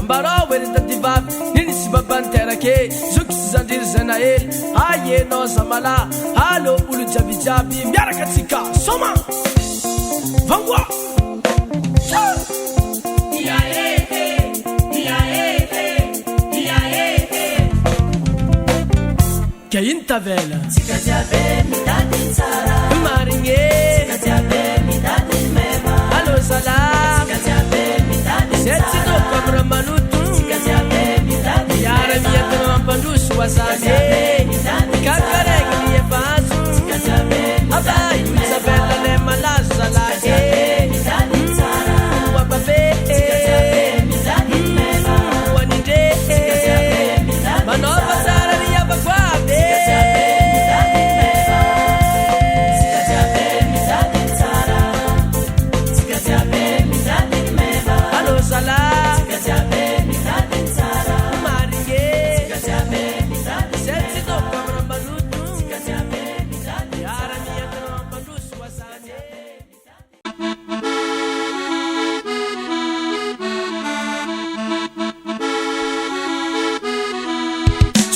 Ambara where the divab nini sibabanterake zuki zandir zanael aye no samala halo ulu jabi jabi miara katika soma vangwa Kayinta vela Tika jabe mitati tsara Maringe Tika jabe mitati meva Halo salam Tika jabe mitati tsara Setino kwa malutu Tika jabe mitati meva Yara miyata mampandusu wasane Kakaregi niye fasu Tika jabe Aba Isabella le malasa la mitati tsara Wababe Tika jabe mitati meva Wanide Tika jabe mitati Manova sara niya bagwade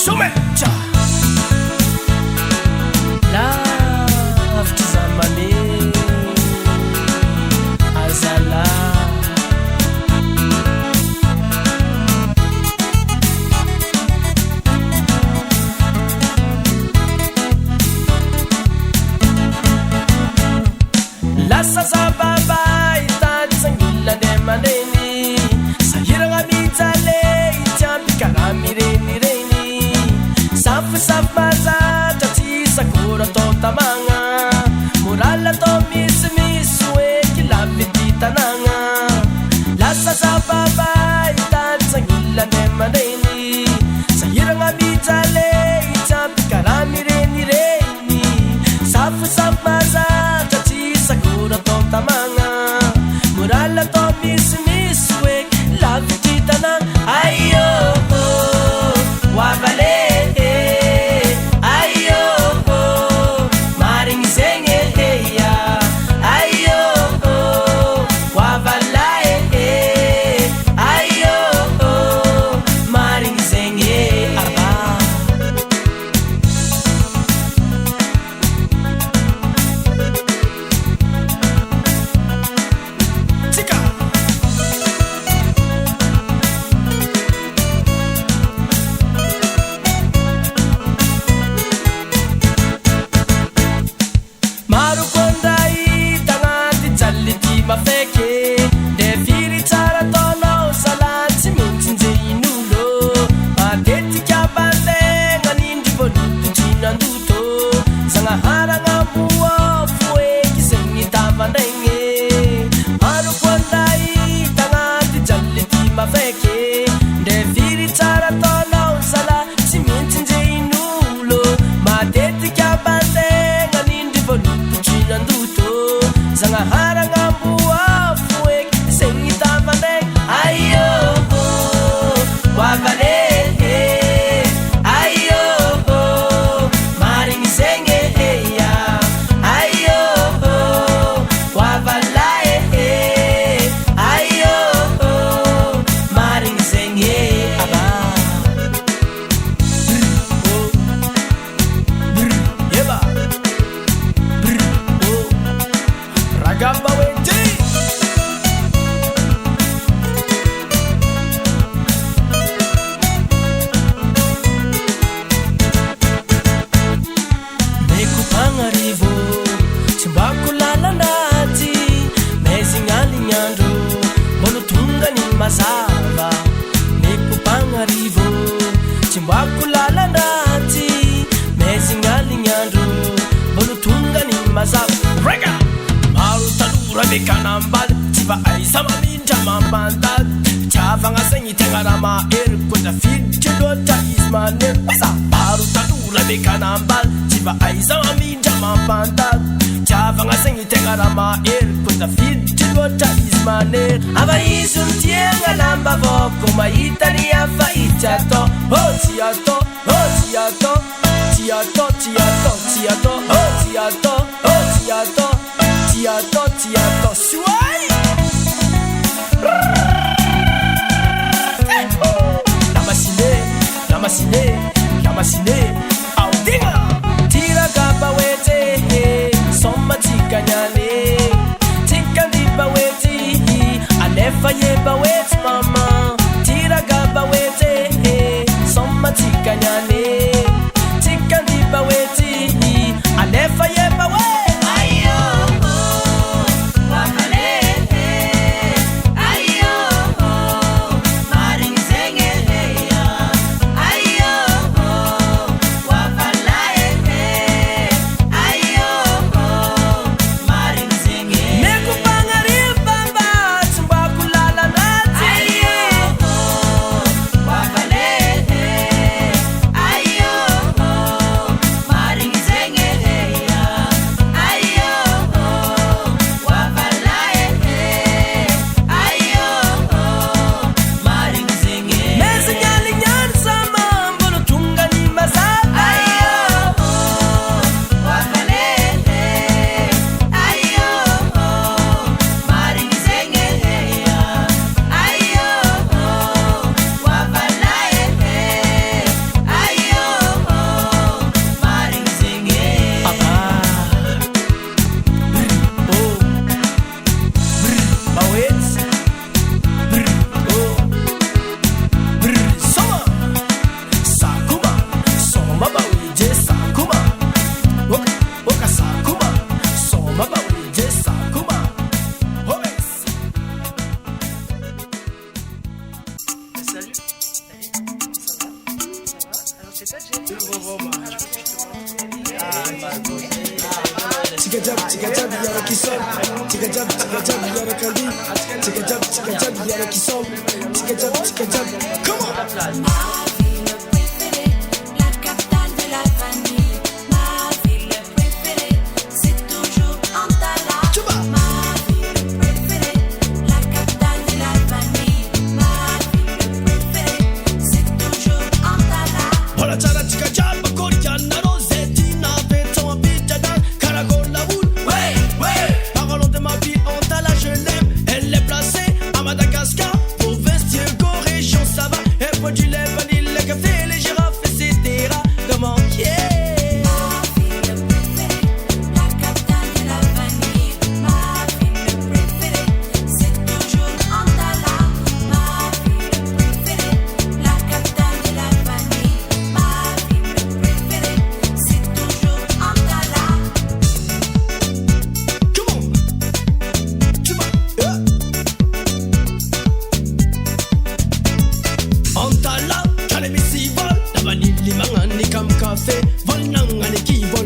Sumecha Love Zamani Azala Lasa sa babay Tatsangila de maneni Sahirang amitale Champi karami reni Safu-safaza Tati sakura to tamanga Murala to misu Kilabi tananga Lasa sa babay Tatsangila de maneni Sahirang amitale Champi karami reni Safu-safaza Tati sakura to tamanga Murala to misu Kilabi tananga Ayo Wabale Mazava nekupangarivo chimbakulala ndati mezingalinyandu bolutunga ni mazava rega marutalura bekanambal chiva aisama minja mambanda chava ngasenyi tengarama erkota filchilota ismane pasa marutalura bekanambal Tiba aizao amindra mampantalo Tiavagna zegny tegna raha mahery Ko tafiditry loatra izy manery Ava izy mitiagna lamba vôko Mahita ny hafa ity atao Oh ty atao, oh ty atao Ty atao, ty atao, ty atao Oh ty atao, oh ty atao Ty atao, ty atao Suai La machinée, audinga Tira kapa wete, soma tika nyane Tika ndipa weti, alefa yeba weti mama Tira kapa wete, soma tika nyane Tika ndipa weti, alefa yeba weti Vol nangani ki vol